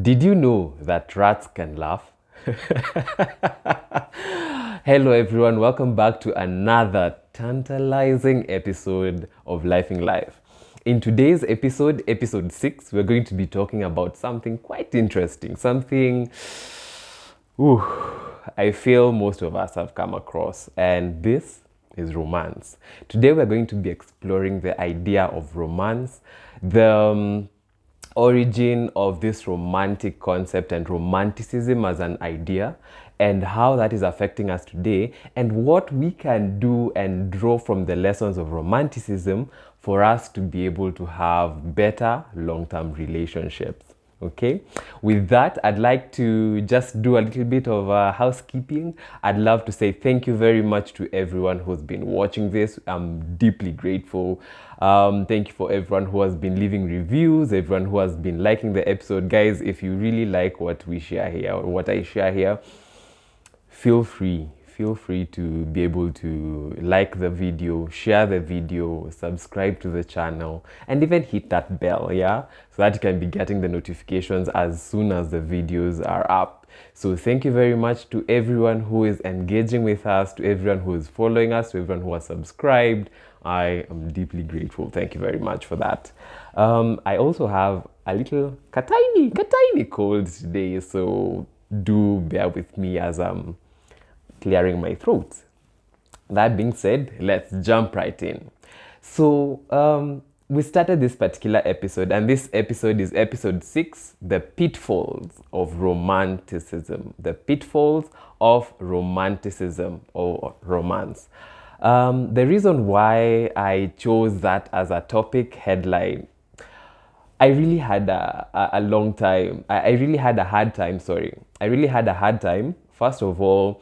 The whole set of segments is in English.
Did you know that rats can laugh? Hello, everyone. Welcome back to another tantalizing episode of Life in Life. In today's episode, episode 6, we're going to be talking about something quite interesting. Something ooh, I feel most of us have come across, and this is romance. Today, we're going to be exploring the idea of romance, the origin of this romantic concept and romanticism as an idea, and how that is affecting us today, and what we can do and draw from the lessons of romanticism for us to be able to have better long-term relationships. Okay, with that, I'd like to just do a little bit of housekeeping. I'd love to say thank you very much to everyone who's been watching this. I'm deeply grateful. Thank you for everyone who has been leaving reviews, everyone who has been liking the episode. Guys, if you really like what we share here or what I share here, feel free to be able to like the video, share the video, subscribe to the channel, and even hit that bell, yeah, so that you can be getting the notifications as soon as the videos are up. So thank you very much to everyone who is engaging with us, to everyone who is following us, to everyone who has subscribed. I am deeply grateful. Thank you very much for that. I also have a little tiny cold today, so do bear with me as I'm clearing my throat. That being said, let's jump right in. So we started this particular episode, and this episode is episode 6, the pitfalls of romanticism. The pitfalls of romanticism or romance. The reason why I chose that as a topic headline, I really had a long time. I really had a hard time, sorry. I really had a hard time, first of all,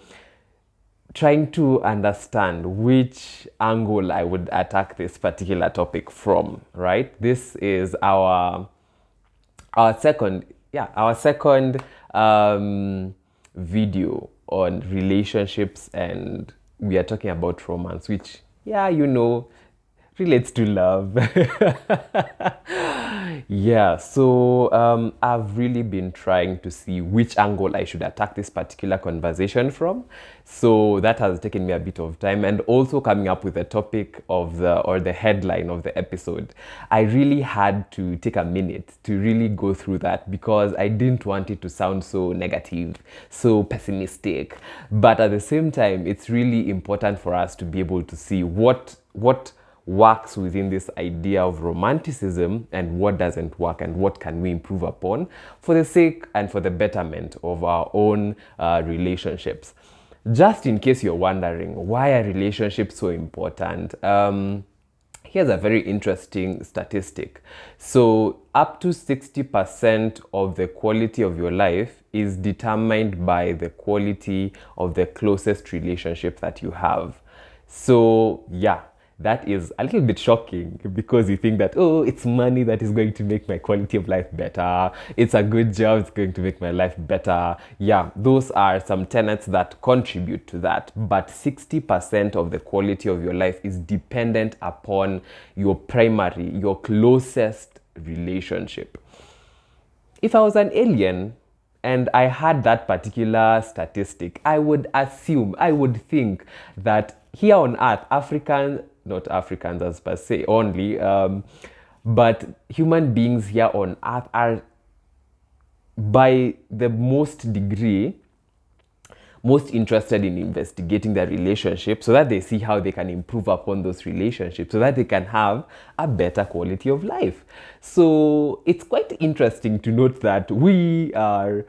trying to understand which angle I would attack this particular topic from, right? This is our second video on relationships, and we are talking about romance, which, yeah, relates to love. Yeah, so I've really been trying to see which angle I should attack this particular conversation from. So that has taken me a bit of time, and also coming up with the topic of the headline of the episode. I really had to take a minute to really go through that, because I didn't want it to sound so negative, so pessimistic. But at the same time, it's really important for us to be able to see what works within this idea of romanticism and what doesn't work, and what can we improve upon for the sake and for the betterment of our own relationships. Just in case you're wondering, why are relationships so important? Here's a very interesting statistic. So up to 60% of the quality of your life is determined by the quality of the closest relationship that you have. So yeah, that is a little bit shocking, because you think that, oh, it's money that is going to make my quality of life better. It's a good job, it's going to make my life better. Yeah, those are some tenets that contribute to that. But 60% of the quality of your life is dependent upon your closest relationship. If I was an alien and I had that particular statistic, I would think that here on Earth, not Africans as per se only, but human beings here on Earth are, by the most degree, most interested in investigating their relationship, so that they see how they can improve upon those relationships, so that they can have a better quality of life. So it's quite interesting to note that we are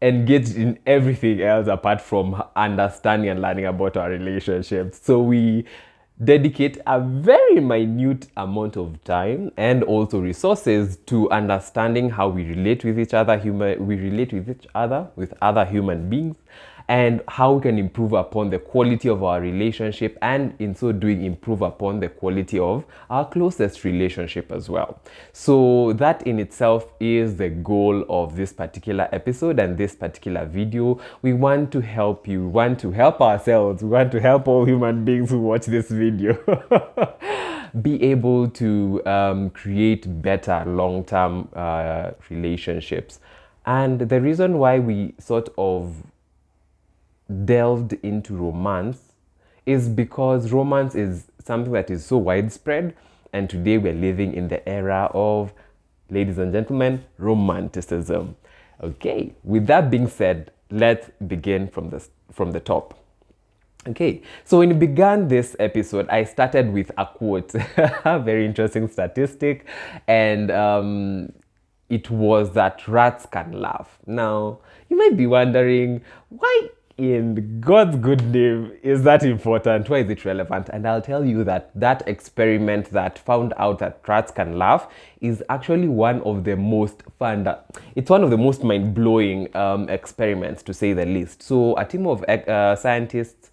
engaged in everything else apart from understanding and learning about our relationships. So we dedicate a very minute amount of time and also resources to understanding how we relate with each other, with other human beings, and how we can improve upon the quality of our relationship, and in so doing improve upon the quality of our closest relationship as well. So that in itself is the goal of this particular episode and this particular video. We want to help you, we want to help ourselves, we want to help all human beings who watch this video be able to create better long-term relationships. And the reason why we sort of delved into romance is because romance is something that is so widespread, and today we're living in the era of, ladies and gentlemen, romanticism. Okay, with that being said, let's begin from the top. Okay, so when we began this episode, I started with a quote, a very interesting statistic, and it was that rats can laugh. Now, you might be wondering, why in God's good name is that important? Why is it relevant? And I'll tell you that that experiment that found out that rats can laugh is actually one of the most fun, it's one of the most mind-blowing experiments, to say the least. So a team of scientists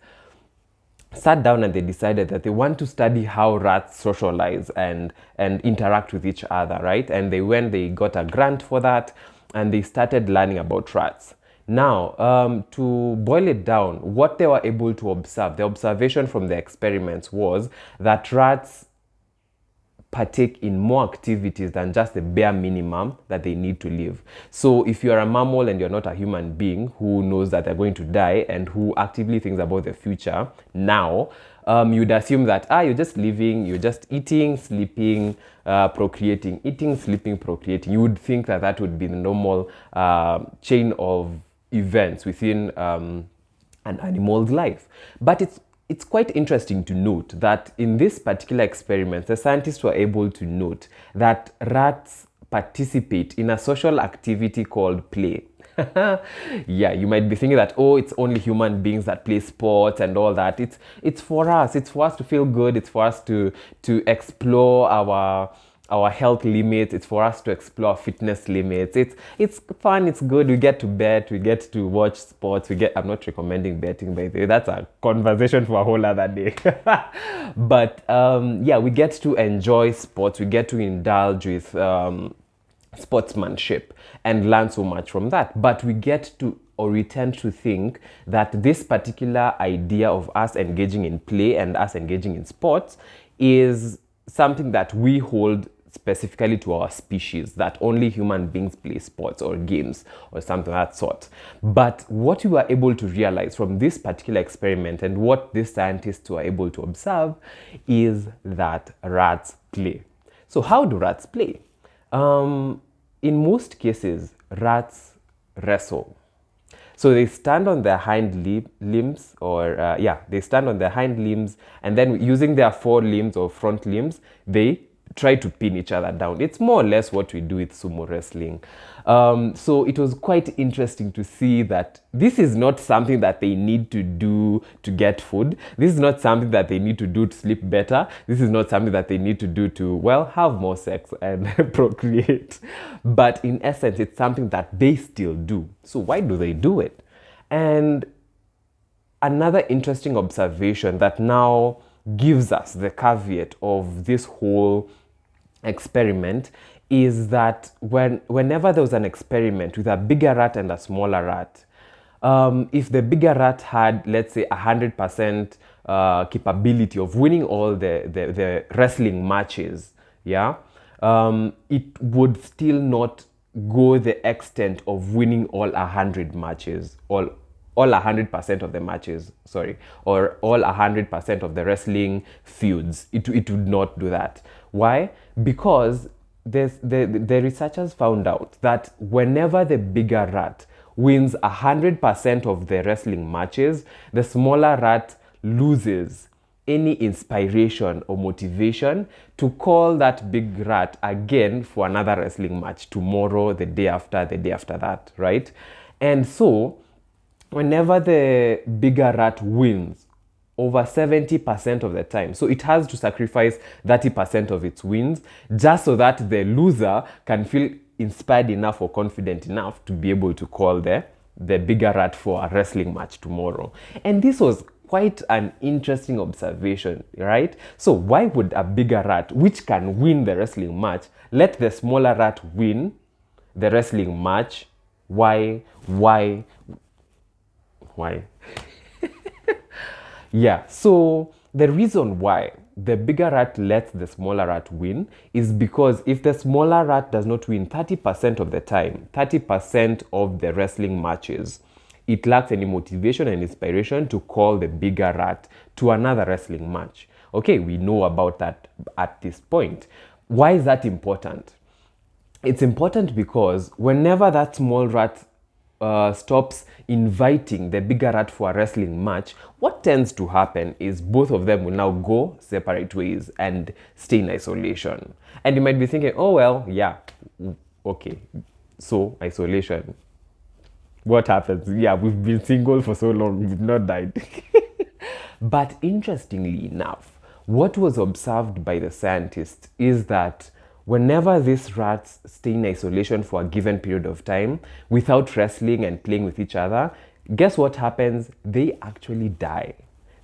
sat down and they decided that they want to study how rats socialize and interact with each other, right? And they got a grant for that, and they started learning about rats. Now, to boil it down, what they were able to observe, the observation from the experiments was that rats partake in more activities than just the bare minimum that they need to live. So if you're a mammal and you're not a human being who knows that they're going to die and who actively thinks about the future now, you'd assume that you're just living, you're just eating, sleeping, procreating, eating, sleeping, procreating. You would think that that would be the normal chain of events within an animal's life. But it's quite interesting to note that in this particular experiment, the scientists were able to note that rats participate in a social activity called play. Yeah, you might be thinking that, oh, it's only human beings that play sports and all that. It's for us. It's for us to feel good. It's for us to explore our health limits. It's for us to explore fitness limits. It's fun, it's good. We get to bet, we get to watch sports, I'm not recommending betting, by the way. That's a conversation for a whole other day. But yeah, we get to enjoy sports, we get to indulge with sportsmanship and learn so much from that. But we get to, or we tend to think that this particular idea of us engaging in play and us engaging in sports is something that we hold specifically to our species, that only human beings play sports or games or something of that sort. But what we were able to realize from this particular experiment and what these scientists were able to observe is that rats play. So how do rats play? In most cases, rats wrestle. So they stand on their hind limbs, or they stand on their hind limbs, and then using their forelimbs or front limbs, they try to pin each other down. It's more or less what we do with sumo wrestling. So it was quite interesting to see that this is not something that they need to do to get food. This is not something that they need to do to sleep better. This is not something that they need to do to, well, have more sex and procreate. But in essence, it's something that they still do. So why do they do it? And another interesting observation that now gives us the caveat of this whole experiment is that whenever there was an experiment with a bigger rat and a smaller rat, if the bigger rat had, let's say, 100% capability of winning all the wrestling matches, it would still not go the extent of winning all 100 matches, all 100% of the matches, or all 100% of the wrestling feuds. It would not do that. Why? Because the researchers found out that whenever the bigger rat wins 100% of the wrestling matches, the smaller rat loses any inspiration or motivation to call that big rat again for another wrestling match tomorrow, the day after that, right? And so whenever the bigger rat wins over 70% of the time, so it has to sacrifice 30% of its wins just so that the loser can feel inspired enough or confident enough to be able to call the bigger rat for a wrestling match tomorrow. And this was quite an interesting observation, right? So why would a bigger rat, which can win the wrestling match, let the smaller rat win the wrestling match? Why? Yeah, so the reason why the bigger rat lets the smaller rat win is because if the smaller rat does not win 30% of the time, 30% of the wrestling matches, it lacks any motivation and inspiration to call the bigger rat to another wrestling match. Okay, we know about that at this point. Why is that important? It's important because whenever that small rat stops inviting the bigger rat for a wrestling match, what tends to happen is both of them will now go separate ways and stay in isolation. And you might be thinking, oh, well, yeah, okay, so isolation. What happens? Yeah, we've been single for so long, we've not died. But interestingly enough, what was observed by the scientists is that whenever these rats stay in isolation for a given period of time without wrestling and playing with each other, guess what happens? They actually die.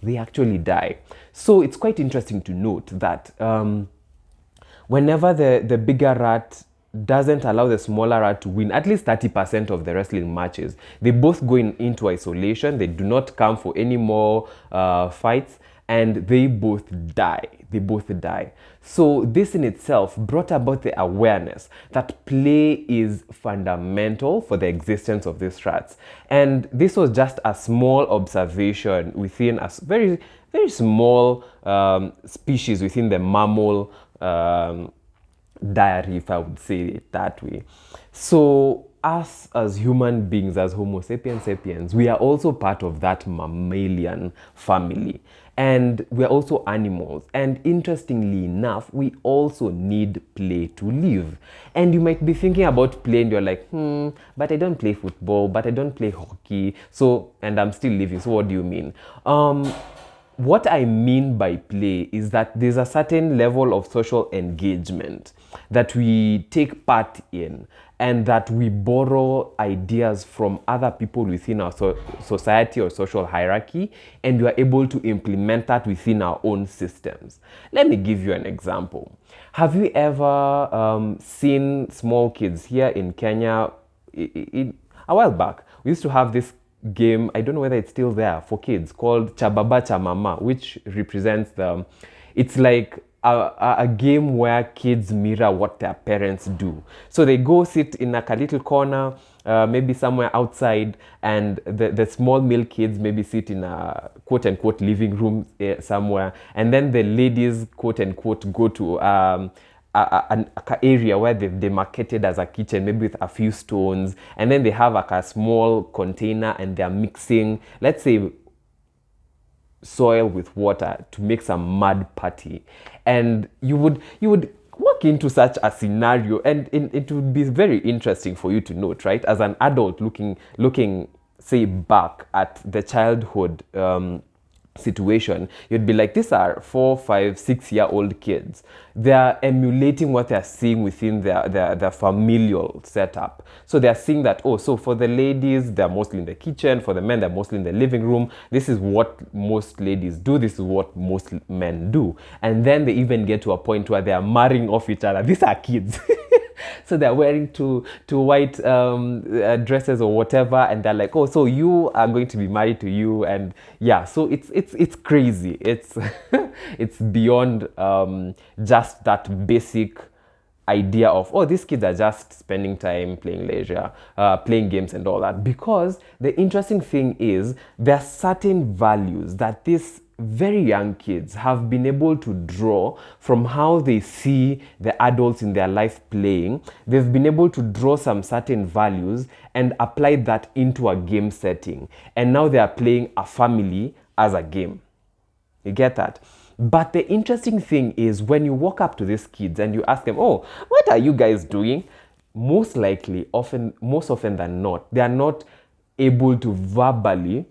They actually die. So it's quite interesting to note that whenever the bigger rat doesn't allow the smaller rat to win at least 30% of the wrestling matches, they both go into isolation. They do not come for any more fights, and they both die. They both die. So this in itself brought about the awareness that play is fundamental for the existence of these rats. And this was just a small observation within a very, very small species within the mammal diary, if I would say it that way. So us as human beings, as Homo sapiens sapiens, we are also part of that mammalian family. And we are also animals. And interestingly enough, we also need play to live. And you might be thinking about play and you're like, but I don't play football, but I don't play hockey. So, and I'm still living. So what do you mean? What I mean by play is that there's a certain level of social engagement that we take part in, and that we borrow ideas from other people within our society or social hierarchy, and we are able to implement that within our own systems. Let me give you an example. Have you ever seen small kids here in Kenya? A while back, we used to have this game, I don't know whether it's still there, for kids called Chababa Chamama, which represents it's like a game where kids mirror what their parents do. So they go sit in a little corner, maybe somewhere outside, and the small male kids maybe sit in a quote-unquote living room somewhere, and then the ladies quote-unquote go to an area where they've demarcated as a kitchen, maybe with a few stones, and then they have like a small container and they're mixing, let's say, soil with water to make some mud patty. And you would walk into such a scenario, and it would be very interesting for you to note, right? As an adult looking say back at the childhood situation, you'd be like, these are 4, 5, 6-year-old kids. They're emulating what they're seeing within their familial setup. So they're seeing that, oh, so for the ladies, they're mostly in the kitchen. For the men, they're mostly in the living room. This is what most ladies do. This is what most men do. And then they even get to a point where they are marrying off each other. These are kids. So they're wearing two white dresses or whatever, and they're like, oh, so you are going to be married to you. And yeah, so it's crazy. It's it's beyond just that basic idea of, oh, these kids are just spending time playing leisure, playing games and all that. Because the interesting thing is there are certain values that these very young kids have been able to draw from how they see the adults in their life playing. They've been able to draw some certain values and apply that into a game setting. And now they are playing a family as a game. You get that? But the interesting thing is when you walk up to these kids and you ask them, oh, what are you guys doing? Most often than not, they are not able to verbally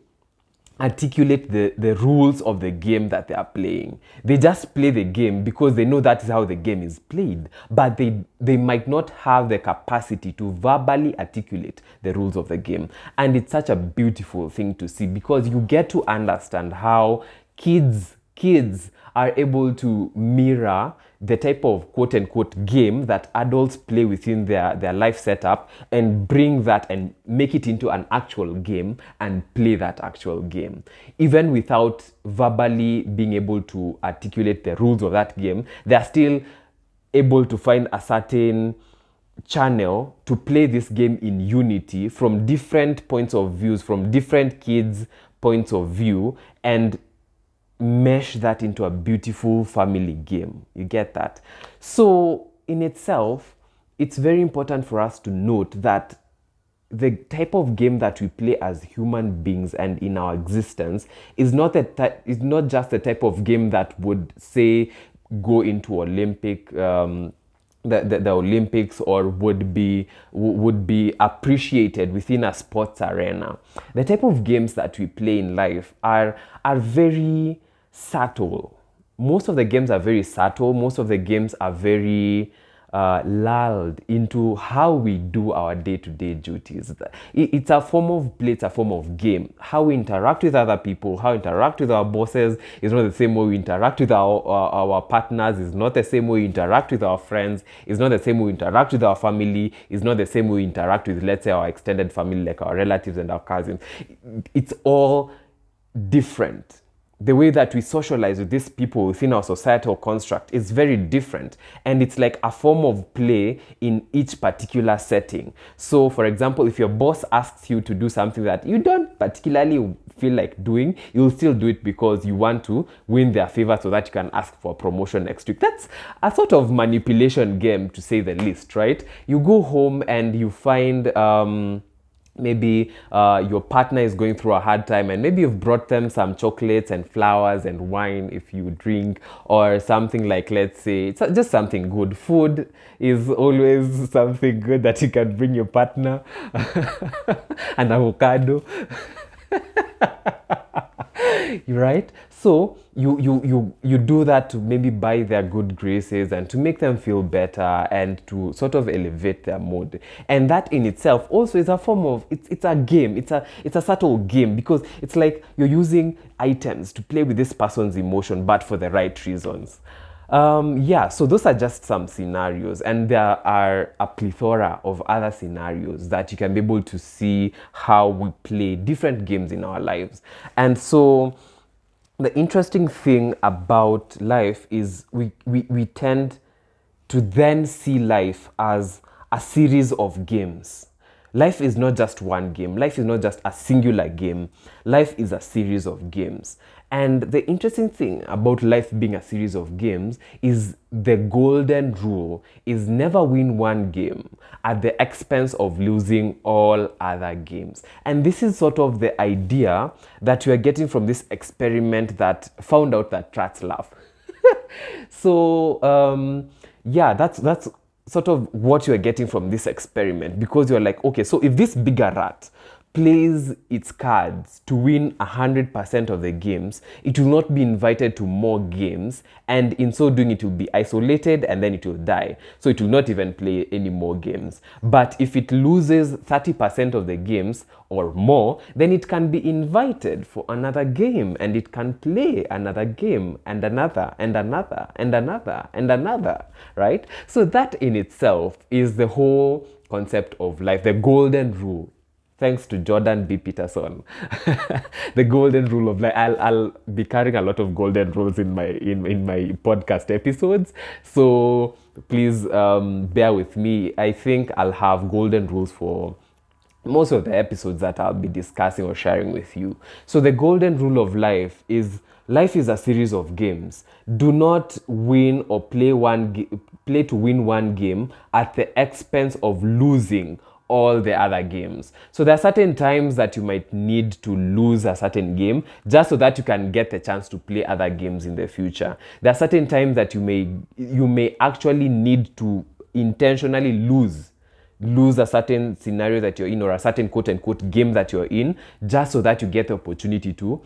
articulate the rules of the game that they are playing. They just play the game because they know that is how the game is played. But they might not have the capacity to verbally articulate the rules of the game. And it's such a beautiful thing to see, because you get to understand how kids kids are able to mirror the type of quote-unquote game that adults play within their life setup and bring that and make it into an actual game and play that actual game. Even without verbally being able to articulate the rules of that game, they're still able to find a certain channel to play this game in unity from different points of views, from different kids' points of view, and mesh that into a beautiful family game. You get that? So in itself, it's very important for us to note that the type of game that we play as human beings and in our existence is not just the type of game that would, say, go into Olympic the Olympics or would be appreciated within a sports arena. The type of games that we play in life are very subtle. Most of the games are very subtle. Most of the games are very lulled into how we do our day-to-day duties. It's a form of play, it's a form of game. How we interact with other people, how we interact with our bosses is not the same way we interact with our partners, is not the same way we interact with our friends, is not the same way we interact with our family, is not the same way we interact with, let's say, our extended family, like our relatives and our cousins. It's all different. The way that we socialize with these people within our societal construct is very different, and it's like a form of play in each particular setting. So, for example, if your boss asks you to do something that you don't particularly feel like doing, you'll still do it because you want to win their favor so that you can ask for a promotion next week. That's a sort of manipulation game, to say the least, right? You go home and you find maybe your partner is going through a hard time, and maybe you've brought them some chocolates and flowers and wine if you drink, or something like, let's say, it's just something good. Food is always something good that you can bring your partner. An avocado. Right? So you do that to maybe buy their good graces and to make them feel better and to sort of elevate their mood. And that in itself also is a form of, it's a game. It's a subtle game, because it's like you're using items to play with this person's emotion, but for the right reasons. So those are just some scenarios, and there are a plethora of other scenarios that you can be able to see how we play different games in our lives. And so the interesting thing about life is we tend to then see life as a series of games. Life is not just one game. Life is not just a singular game. Life is a series of games. And the interesting thing about life being a series of games is the golden rule is never win one game at the expense of losing all other games. And this is sort of the idea that you are getting from this experiment that found out that rats laugh. So, that's sort of what you are getting from this experiment, because you're like, okay, so if this bigger rat plays its cards to win 100% of the games, it will not be invited to more games, and in so doing it will be isolated and then it will die. So it will not even play any more games. But if it loses 30% of the games or more, then it can be invited for another game, and it can play another game and another and another and another and another, right? So that in itself is the whole concept of life, the golden rule. Thanks to Jordan B. Peterson. The golden rule of life. I'll be carrying a lot of golden rules in my podcast episodes. So please bear with me. I think I'll have golden rules for most of the episodes that I'll be discussing or sharing with you. So the golden rule of life is a series of games. Do not win or play to win one game at the expense of losing all the other games. So there are certain times that you might need to lose a certain game just so that you can get the chance to play other games in the future. There are certain times that you may actually need to intentionally lose a certain scenario that you're in, or a certain quote-unquote game that you're in, just so that you get the opportunity to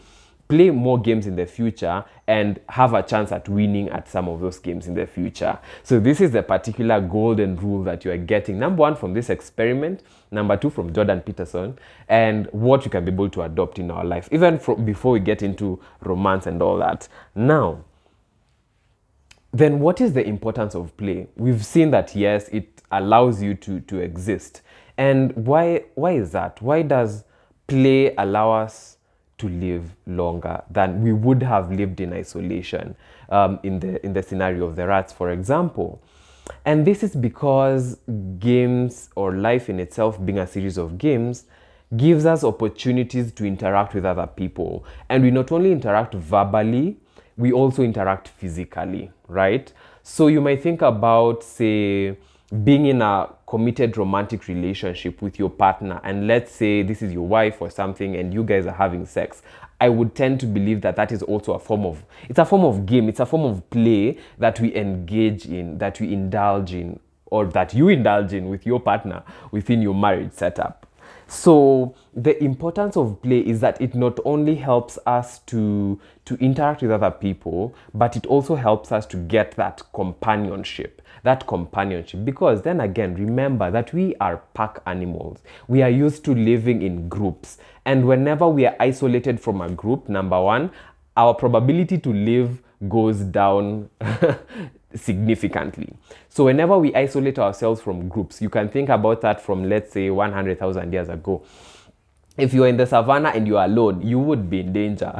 play more games in the future and have a chance at winning at some of those games in the future. So this is the particular golden rule that you are getting. Number one, from this experiment. Number two, from Jordan Peterson, and what you can be able to adopt in our life, even before we get into romance and all that. Now, then what is the importance of play? We've seen that, yes, it allows you to exist. And why is that? Why does play allow us to live longer than we would have lived in isolation, in the scenario of the rats, for example? And this is because games, or life in itself being a series of games, gives us opportunities to interact with other people. And we not only interact verbally, we also interact physically, right? So you might think about, say, being in a committed romantic relationship with your partner, and let's say this is your wife or something, and you guys are having sex. I would tend to believe that that is also a form of game, it's a form of play that we engage in, that we indulge in, or that you indulge in with your partner within your marriage setup. So the importance of play is that it not only helps us to interact with other people, but it also helps us to get that companionship. Because then again, remember that we are pack animals. We are used to living in groups. And whenever we are isolated from a group, number one, our probability to live goes down significantly. So whenever we isolate ourselves from groups, you can think about that from, let's say, 100,000 years ago. If you are in the savannah and you are alone, you would be in danger.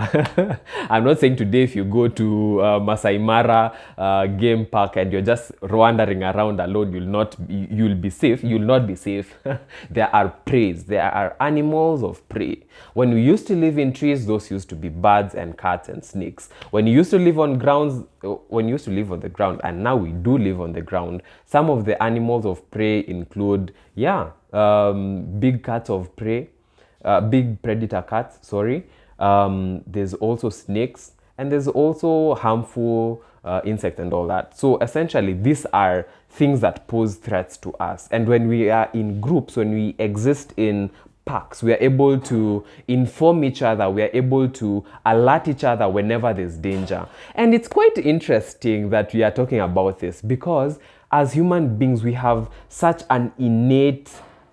I'm not saying today if you go to Masai Mara game park and you're just wandering around alone, you'll be safe. You'll not be safe. There are preys. There are animals of prey. When we used to live in trees, those used to be birds and cats and snakes. When you used to live on the ground, and now we do live on the ground, some of the animals of prey include, big cats of prey, big predator cats, there's also snakes, and there's also harmful insects and all that. So essentially, these are things that pose threats to us. And when we are in groups, when we exist in packs, we are able to inform each other, we are able to alert each other whenever there's danger. And it's quite interesting that we are talking about this, because as human beings, we have such an innate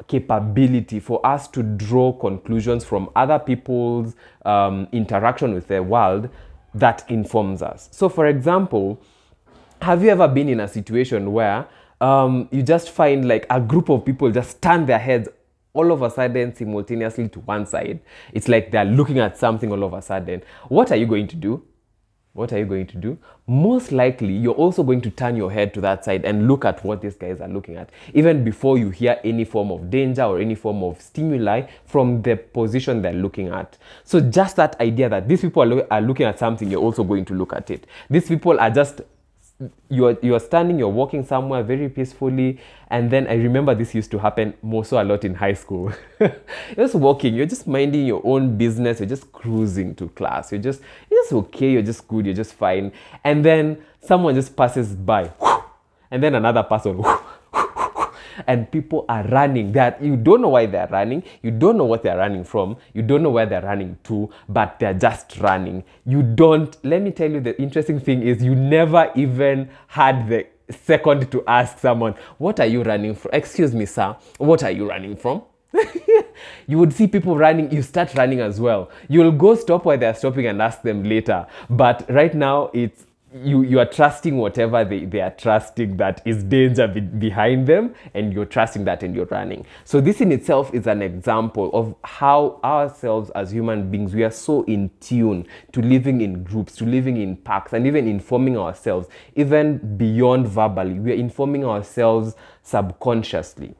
capability for us to draw conclusions from other people's interaction with the world that informs us. So for example, have you ever been in a situation where you just find like a group of people just turn their heads all of a sudden simultaneously to one side? It's like they're looking at something all of a sudden. What are you going to do? Most likely, you're also going to turn your head to that side and look at what these guys are looking at, even before you hear any form of danger or any form of stimuli from the position they're looking at. So just that idea that these people are looking at something, you're also going to look at it. These people are just, you're standing, you're walking somewhere very peacefully, and then I remember this used to happen more so a lot in high school. You're just walking, you're just minding your own business, you're just cruising to class, you're just okay, you're just good, you're just fine, and then someone just passes by, and then another person, and people are running. That you don't know why they're running, you don't know what they're running from, you don't know where they're running to, but they're just running. Let me tell you, the interesting thing is you never even had the second to ask someone, what are you running from? Excuse me, sir, what are you running from? You would see people running, you start running as well. You'll go stop where they're stopping and ask them later. But right now, it's you are trusting whatever they are trusting that is danger behind them, and you're trusting that and you're running. So this in itself is an example of how ourselves as human beings, we are so in tune to living in groups, to living in packs, and even informing ourselves, even beyond verbally. We are informing ourselves subconsciously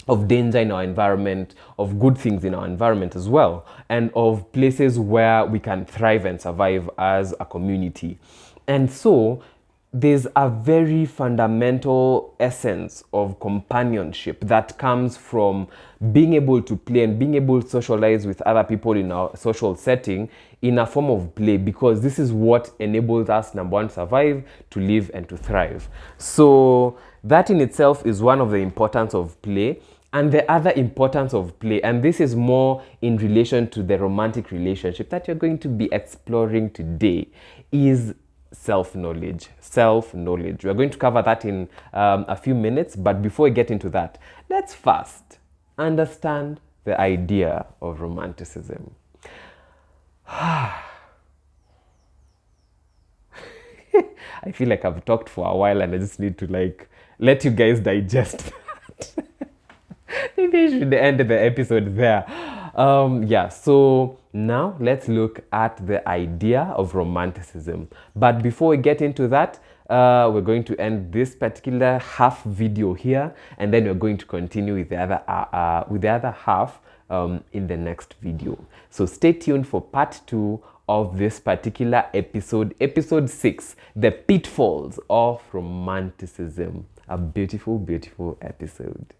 of danger in our environment, of good things in our environment as well, and of places where we can thrive and survive as a community. And so there's a very fundamental essence of companionship that comes from being able to play and being able to socialize with other people in our social setting in a form of play, because this is what enables us, number one, to survive, to live, and to thrive. So that in itself is one of the importance of play. And the other importance of play, and this is more in relation to the romantic relationship that you're going to be exploring today, is self-knowledge. Self-knowledge. We're going to cover that in a few minutes, but before we get into that, let's first understand the idea of romanticism. I feel like I've talked for a while and I just need to let you guys digest that. Maybe I should end the episode there. Yeah, so now let's look at the idea of romanticism. But before we get into that, we're going to end this particular half video here, and then we're going to continue with the other half in the next video. So stay tuned for part 2 of this particular episode, episode 6, the pitfalls of romanticism. A beautiful, beautiful episode.